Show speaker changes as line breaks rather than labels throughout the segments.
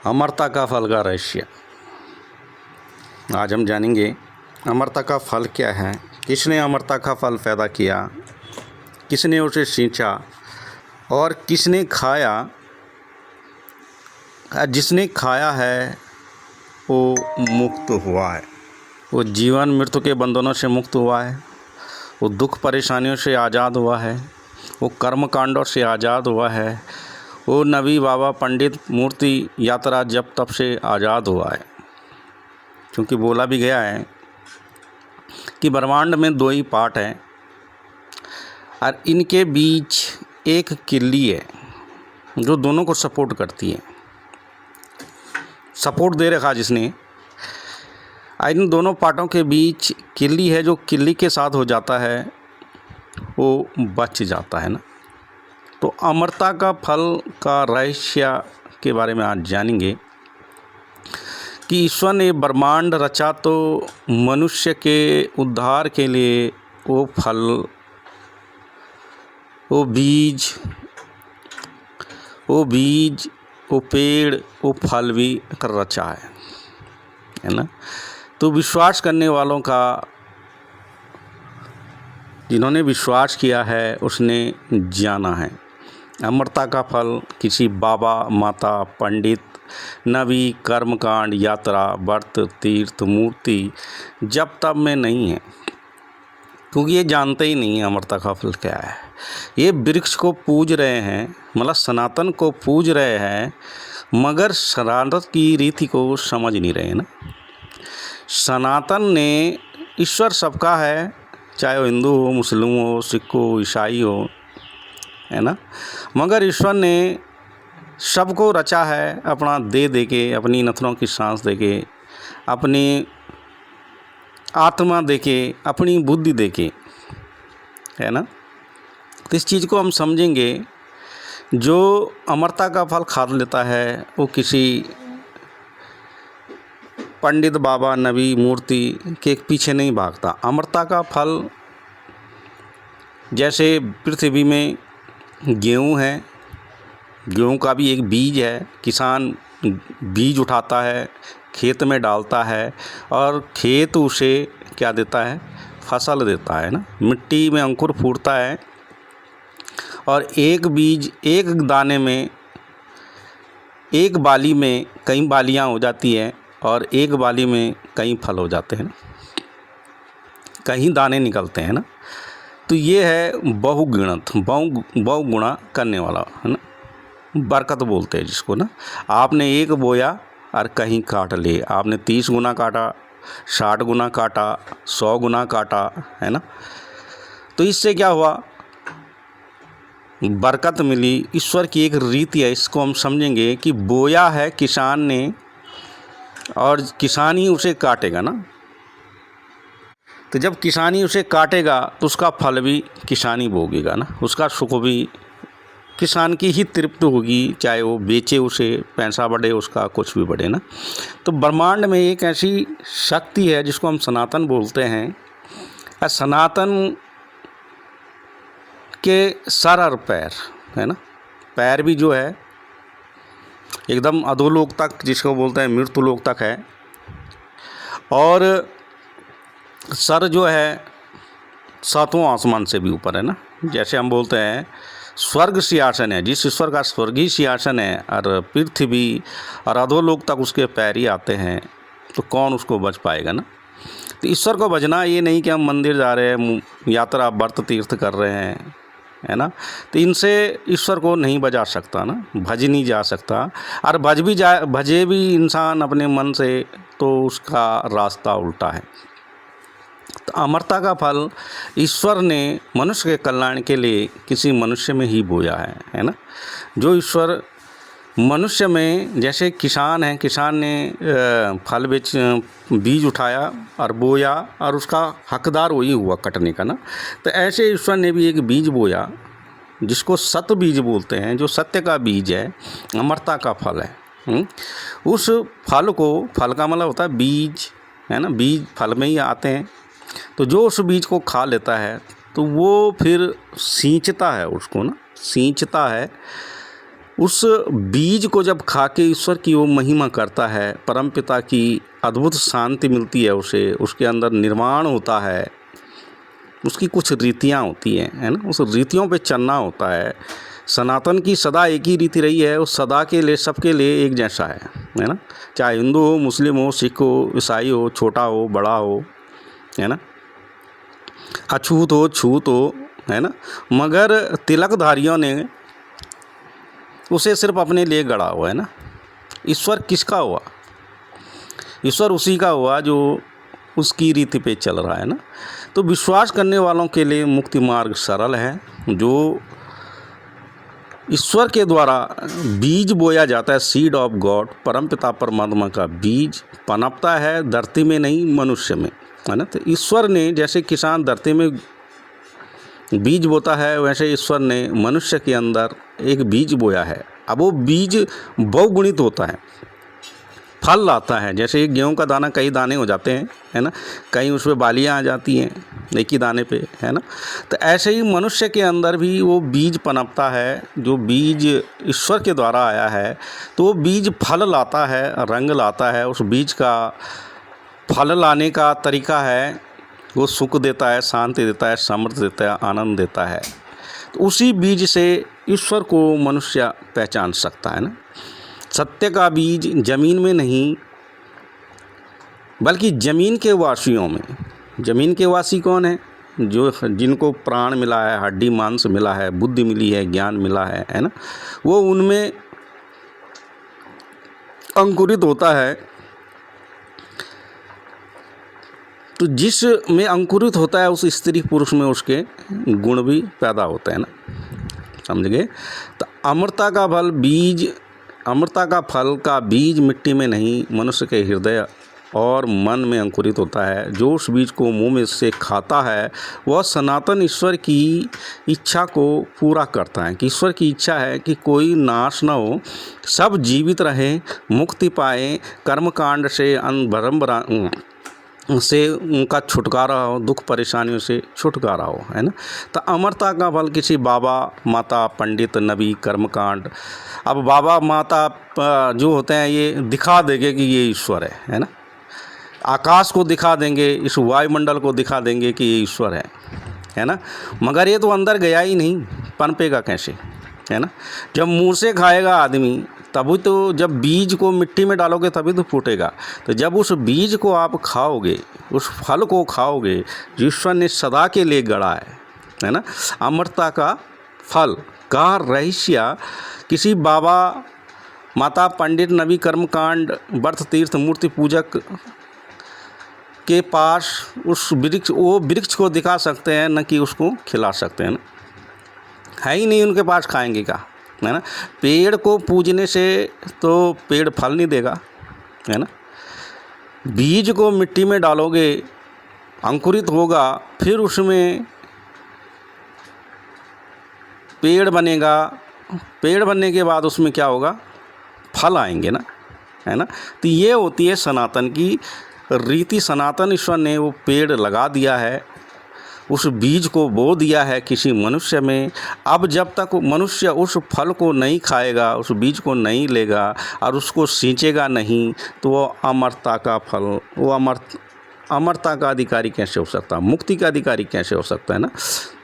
अमरता का फल का रहस्य। आज हम जानेंगे अमरता का फल क्या है, किसने अमरता का फल पैदा किया, किसने उसे सींचा और किसने खाया। जिसने खाया है वो मुक्त हुआ है, वो जीवन मृत्यु के बंधनों से मुक्त हुआ है, वो दुख परेशानियों से आज़ाद हुआ है, वो कर्म कांडों से आज़ाद हुआ है, वो नबी बाबा पंडित मूर्ति यात्रा जप तप से आज़ाद हुआ है। क्योंकि बोला भी गया है कि ब्रह्मांड में दो ही पार्ट हैं और इनके बीच एक किल्ली है जो दोनों को सपोर्ट करती है। सपोर्ट दे रखा जिसने, इन दोनों पार्टों के बीच किल्ली है, जो किल्ली के साथ हो जाता है वो बच जाता है ना। तो अमरता का फल का रहस्य के बारे में आज जानेंगे कि ईश्वर ने ब्रह्मांड रचा तो मनुष्य के उद्धार के लिए वो फल, वो बीज, वो पेड़, वो फल भी कर रचा है ना। तो विश्वास करने वालों का, जिन्होंने विश्वास किया है उसने जाना है। अमरता का फल किसी बाबा माता पंडित नबी कर्मकांड यात्रा व्रत तीर्थ मूर्ति जप तप में नहीं है, क्योंकि ये जानते ही नहीं है अमरता का फल क्या है। ये वृक्ष को पूज रहे हैं, मतलब सनातन को पूज रहे हैं, मगर सनातन की रीति को समझ नहीं रहे ना। सनातन ने, ईश्वर सबका है, चाहे वो हिंदू हो, मुस्लिम हो, सिख हो, ईसाई हो, है ना। मगर ईश्वर ने सबको रचा है अपना दे के, अपनी नथनों की सांस दे के, अपनी आत्मा दे के, अपनी बुद्धि दे के, है ना। तो इस चीज़ को हम समझेंगे, जो अमरता का फल खा लेता है वो किसी पंडित बाबा नबी मूर्ति के पीछे नहीं भागता। अमरता का फल जैसे पृथ्वी में गेहूँ है, गेहूँ का भी एक बीज है, किसान बीज उठाता है, खेत में डालता है और खेत उसे क्या देता है, फसल देता है ना। मिट्टी में अंकुर फूटता है और एक बीज, एक दाने में, एक बाली में कई बालियाँ हो जाती हैं और एक बाली में कई फल हो जाते हैं ना, कहीं दाने निकलते हैं ना। तो ये है बहुगिणत, बहुगुणा करने वाला, है ना। बरकत बोलते हैं जिसको ना। आपने एक बोया और कहीं काट ले, आपने 30 गुना काटा, 60 गुना काटा, 100 गुना काटा, है ना। तो इससे क्या हुआ, बरकत मिली। ईश्वर की एक रीति है, इसको हम समझेंगे कि बोया है किसान ने और किसान ही उसे काटेगा ना। तो जब किसान ही उसे काटेगा तो उसका फल भी किसान ही भोगेगा ना, उसका सुख भी किसान की ही तृप्त होगी, चाहे वो बेचे उसे, पैसा बढ़े उसका, कुछ भी बढ़े ना। तो ब्रह्मांड में एक ऐसी शक्ति है जिसको हम सनातन बोलते हैं, और सनातन के सर और पैर, है ना। पैर भी जो है एकदम अधोलोक तक, जिसको बोलते हैं मृत्यु लोक तक है, और सर जो है सातवां आसमान से भी ऊपर है ना। जैसे हम बोलते हैं स्वर्ग सिंहासन है, जिस ईश्वर का स्वर्गीय सिंहासन है, और पृथ्वी और अधोलोक तक उसके पैर ही आते हैं, तो कौन उसको बच पाएगा ना। तो ईश्वर को बचना ये नहीं कि हम मंदिर जा रहे हैं, यात्रा व्रत तीर्थ कर रहे हैं, है ना। तो इनसे ईश्वर को नहीं बजा सकता ना, भज नहीं जा सकता। और भजे भी इंसान अपने मन से, तो उसका रास्ता उल्टा है। तो अमरता का फल ईश्वर ने मनुष्य के कल्याण के लिए किसी मनुष्य में ही बोया है ना। जो ईश्वर मनुष्य में, जैसे किसान है, किसान ने फल बीज उठाया और बोया और उसका हकदार वही हुआ कटने का ना। तो ऐसे ईश्वर ने भी एक बीज बोया जिसको सत्य बीज बोलते हैं, जो सत्य का बीज है, अमरता का फल है। उस फल को, फल का मतलब होता है बीज, है ना। बीज फल में ही आते हैं। तो जो उस बीज को खा लेता है, तो वो फिर सींचता है उसको ना, सींचता है उस बीज को जब खा के ईश्वर की वो महिमा करता है, परमपिता की अद्भुत शांति मिलती है उसे, उसके अंदर निर्माण होता है, उसकी कुछ रीतियाँ होती हैं, है ना, उस रीतियों पे चलना होता है। सनातन की सदा एक ही रीति रही है, उस सदा के लिए सबके लिए एक जैसा है ना, चाहे हिंदू हो, मुस्लिम हो, सिख हो, ईसाई हो, छोटा हो, बड़ा हो, है ना, अछूत हो, छूत हो, है ना, मगर तिलकधारियों ने उसे सिर्फ अपने लिए गढ़ा हुआ है ना। ईश्वर किसका हुआ? ईश्वर उसी का हुआ जो उसकी रीति पे चल रहा है ना। तो विश्वास करने वालों के लिए मुक्ति मार्ग सरल है। जो ईश्वर के द्वारा बीज बोया जाता है, सीड ऑफ गॉड, परमपिता परमात्मा का बीज पनपता है धरती में नहीं, मनुष्य में, है ना। तो ईश्वर ने, जैसे किसान धरती में बीज बोता है, वैसे ईश्वर ने मनुष्य के अंदर एक बीज बोया है। अब वो बीज बहुगुणित होता है, फल लाता है। जैसे एक गेहूं का दाना कई दाने हो जाते हैं, है ना, कहीं उसमें बालियां आ जाती हैं एक ही दाने पे, है ना। तो ऐसे ही मनुष्य के अंदर भी वो बीज पनपता है, जो बीज ईश्वर के द्वारा आया है। तो वो बीज फल लाता है, रंग लाता है। उस बीज का फल लाने का तरीका है, वो सुख देता है, शांति देता है, समृद्धि देता है, आनंद देता है। तो उसी बीज से ईश्वर को मनुष्य पहचान सकता है ना। सत्य का बीज जमीन में नहीं, बल्कि ज़मीन के वासियों में। ज़मीन के वासी कौन है? जो जिनको प्राण मिला है, हड्डी मांस मिला है, बुद्धि मिली है, ज्ञान मिला है ना, वो उनमें अंकुरित होता है। तो जिस में अंकुरित होता है, उस स्त्री पुरुष में उसके गुण भी पैदा होते हैं ना, समझ गए। तो अमरता का फल बीज, अमरता का फल का बीज मिट्टी में नहीं, मनुष्य के हृदय और मन में अंकुरित होता है। जो उस बीज को मुंह में से खाता है, वह सनातन ईश्वर की इच्छा को पूरा करता है। कि ईश्वर की इच्छा है कि कोई नाश न हो, सब जीवित रहें, मुक्ति पाए, कर्मकांड से भ्रम से उनका छुटकारा हो, दुख परेशानियों से छुटकारा हो, है ना। तो अमरता का फल किसी बाबा, माता, पंडित, नबी, कर्मकांड। अब बाबा माता जो होते हैं, ये दिखा देंगे कि ये ईश्वर है ना। आकाश को दिखा देंगे, इस वायुमंडल को दिखा देंगे कि ये ईश्वर है ना। मगर ये तो अंदर गया ही नहीं, पनपेगा कैसे, है ना। जब मुँह से खाएगा आदमी, तभी तो, जब बीज को मिट्टी में डालोगे तभी तो फूटेगा। तो जब उस बीज को आप खाओगे, उस फल को खाओगे, ईश्वर ने सदा के लिए गढ़ा है ना। अमरता का फल का रहस्य किसी बाबा, माता, पंडित, नबी, कर्मकांड, व्रत, तीर्थ, मूर्ति पूजक के पास उस वृक्ष, वो वृक्ष को दिखा सकते हैं, न कि उसको खिला सकते हैं ना। है ही नहीं उनके पास, खाएंगे क्या, है ना। पेड़ को पूजने से तो पेड़ फल नहीं देगा, है ना। बीज को मिट्टी में डालोगे, अंकुरित होगा, फिर उसमें पेड़ बनेगा। पेड़ बनने के बाद उसमें क्या होगा? फल आएंगे ना, है ना। तो ये होती है सनातन की रीति। सनातन ईश्वर ने वो पेड़ लगा दिया है, उस बीज को बो दिया है किसी मनुष्य में। अब जब तक मनुष्य उस फल को नहीं खाएगा, उस बीज को नहीं लेगा और उसको सींचेगा नहीं, तो वो अमरता का फल, वो अमरता का अधिकारी कैसे हो सकता है, मुक्ति का अधिकारी कैसे हो सकता है ना।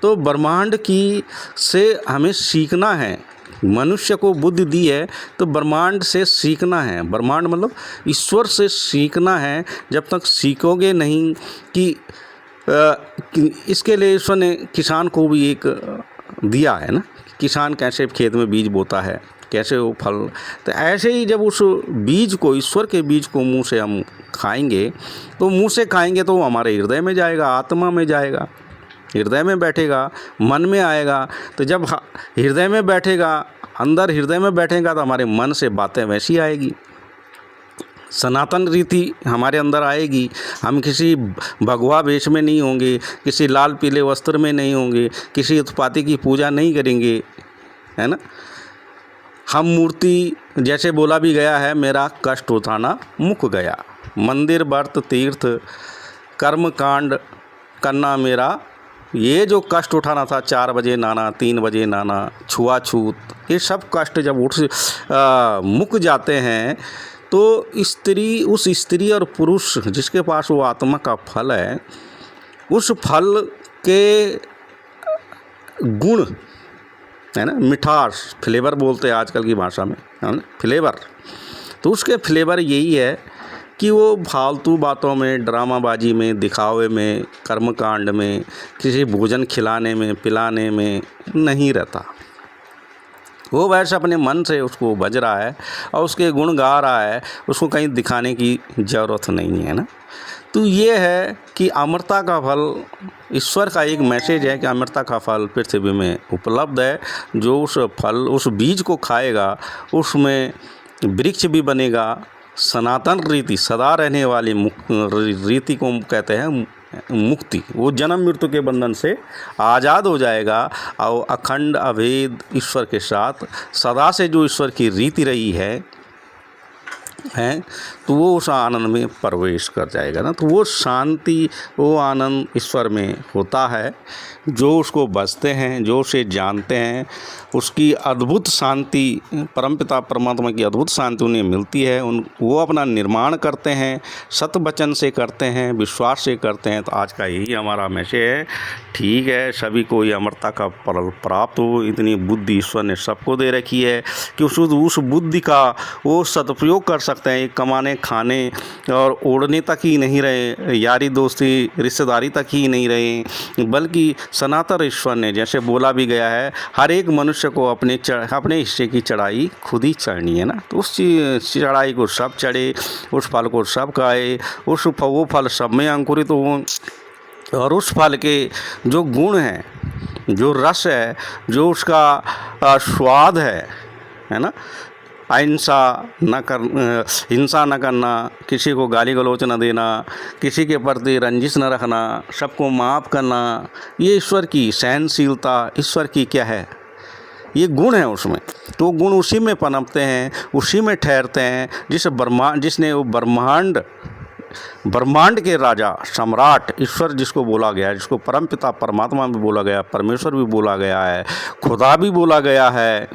तो ब्रह्मांड की से हमें सीखना है। मनुष्य को बुद्धि दी है तो ब्रह्मांड से सीखना है। ब्रह्मांड मतलब ईश्वर से सीखना है। जब तक सीखोगे नहीं कि इसके लिए ईश्वर ने किसान को भी एक दिया है ना, किसान कैसे खेत में बीज बोता है, कैसे वो फल। तो ऐसे ही जब उस बीज को, ईश्वर के बीज को मुंह से हम खाएंगे, तो मुंह से खाएंगे तो हमारे हृदय में जाएगा, आत्मा में जाएगा, हृदय में बैठेगा, मन में आएगा। तो जब हृदय में बैठेगा, अंदर हृदय में बैठेगा, तो हमारे मन से बातें वैसी आएगी, सनातन रीति हमारे अंदर आएगी। हम किसी भगवा वेश में नहीं होंगे, किसी लाल पीले वस्त्र में नहीं होंगे, किसी उत्पाती की पूजा नहीं करेंगे, है ना। हम मूर्ति, जैसे बोला भी गया है, मेरा कष्ट उठाना मुक गया। मंदिर, व्रत, तीर्थ, कर्म कांड करना मेरा ये जो कष्ट उठाना था, 4 बजे नहाना, 3 बजे नहाना, छुआछूत, ये सब कष्ट जब मुक जाते हैं तो उस स्त्री और पुरुष जिसके पास वो आत्मा का फल है, उस फल के गुण है ना, मिठास, फ्लेवर बोलते हैं आजकल की भाषा में, है ना, फ्लेवर। तो उसके फ्लेवर यही है कि वो फालतू बातों में, ड्रामाबाजी में, दिखावे में, कर्मकांड में, किसी भोजन खिलाने में, पिलाने में नहीं रहता। वो वैसे अपने मन से उसको बज रहा है और उसके गुण गा रहा है, उसको कहीं दिखाने की ज़रूरत नहीं है ना। तो ये है कि अमरता का फल, ईश्वर का एक मैसेज है कि अमरता का फल पृथ्वी में उपलब्ध है। जो उस फल, उस बीज को खाएगा, उसमें वृक्ष भी बनेगा। सनातन रीति, सदा रहने वाली रीति को कहते हैं मुक्ति। वो जन्म मृत्यु के बंधन से आज़ाद हो जाएगा और अखंड अभेद ईश्वर के साथ सदा से जो ईश्वर की रीति रही है तो वो उस आनंद में प्रवेश कर जाएगा ना। तो वो शांति, वो आनंद ईश्वर में होता है। जो उसको बसते हैं, जो उसे जानते हैं, उसकी अद्भुत शांति, परमपिता परमात्मा की अद्भुत शांति उन्हें मिलती है। वो अपना निर्माण करते हैं, सत वचन से करते हैं, विश्वास से करते हैं। तो आज का यही हमारा मैसेज है। ठीक है, सभी को ये अमरता का फल प्राप्त हो। इतनी बुद्धि ईश्वर ने सबको दे रखी है कि उस बुद्धि का वो सदुपयोग कर सकते हैं। कमाने, खाने और ओढ़ने तक ही नहीं रहे, यारी दोस्ती रिश्तेदारी तक ही नहीं रहे, बल्कि सनातन ईश्वर ने जैसे बोला भी गया है, हर एक मनुष्य को अपने हिस्से की चढ़ाई खुद ही चढ़नी है ना। तो उस चढ़ाई को सब चढ़े, उस फल को सब खाए, वो फल सब में अंकुरित हो, और उस फल के जो गुण हैं, जो रस है, जो उसका स्वाद है ना, हिंसा न करना, किसी को गाली गलौच न देना, किसी के प्रति रंजिश न रखना, सबको माफ़ करना, ये ईश्वर की सहनशीलता, ईश्वर की क्या है, ये गुण है उसमें। तो गुण उसी में पनपते हैं, उसी में ठहरते हैं। जिसने वो ब्रह्मांड के राजा, सम्राट ईश्वर जिसको बोला गया है, जिसको परमपिता परमात्मा भी बोला गया, परमेश्वर भी बोला गया है, खुदा भी बोला गया है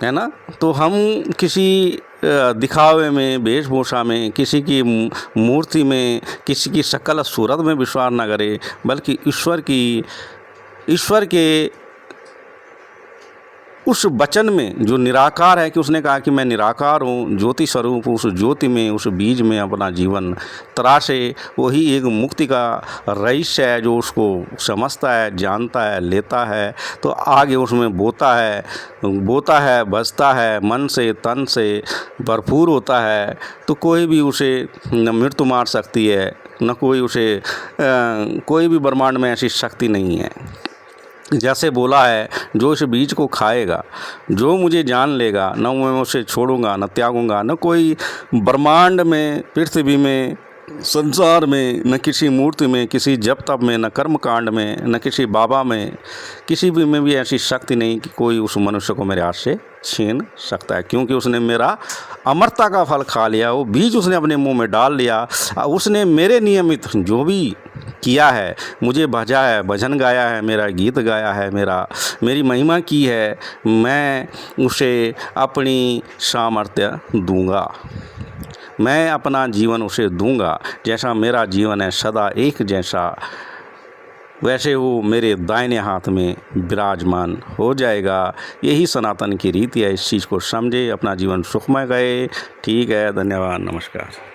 ना। तो हम किसी दिखावे में, वेशभूषा में, किसी की मूर्ति में, किसी की शक्ल सूरत में विश्वास न करें, बल्कि ईश्वर के उस वचन में जो निराकार है, कि उसने कहा कि मैं निराकार हूँ, ज्योति स्वरूप, उस ज्योति में, उस बीज में अपना जीवन तराशे। वही एक मुक्ति का रहस्य है जो उसको समझता है, जानता है, लेता है, तो आगे उसमें बोता है, बसता है, मन से तन से भरपूर होता है। तो कोई भी उसे न मृत्यु मार सकती है, न कोई भी ब्रह्मांड में ऐसी शक्ति नहीं है। जैसे बोला है, जो इस बीज को खाएगा, जो मुझे जान लेगा, न मैं उसे छोड़ूंगा, न त्यागूंगा। न कोई ब्रह्मांड में, पृथ्वी में, संसार में, न किसी मूर्ति में, किसी जप तप में, न कर्म कांड में, न किसी बाबा में, किसी भी में भी ऐसी शक्ति नहीं कि कोई उस मनुष्य को मेरे हाथ से छीन सकता है। क्योंकि उसने मेरा अमरता का फल खा लिया, वो बीज उसने अपने मुंह में डाल लिया। उसने मेरे नियमित जो भी किया है, मुझे भजा है, भजन गाया है, मेरा गीत गाया है, मेरी महिमा की है, मैं उसे अपनी सामर्थ्य दूंगा, मैं अपना जीवन उसे दूंगा। जैसा मेरा जीवन है सदा एक जैसा, वैसे वो मेरे दाहिने हाथ में विराजमान हो जाएगा। यही सनातन की रीति है। इस चीज़ को समझे, अपना जीवन सुखमय गए। ठीक है, धन्यवाद, नमस्कार।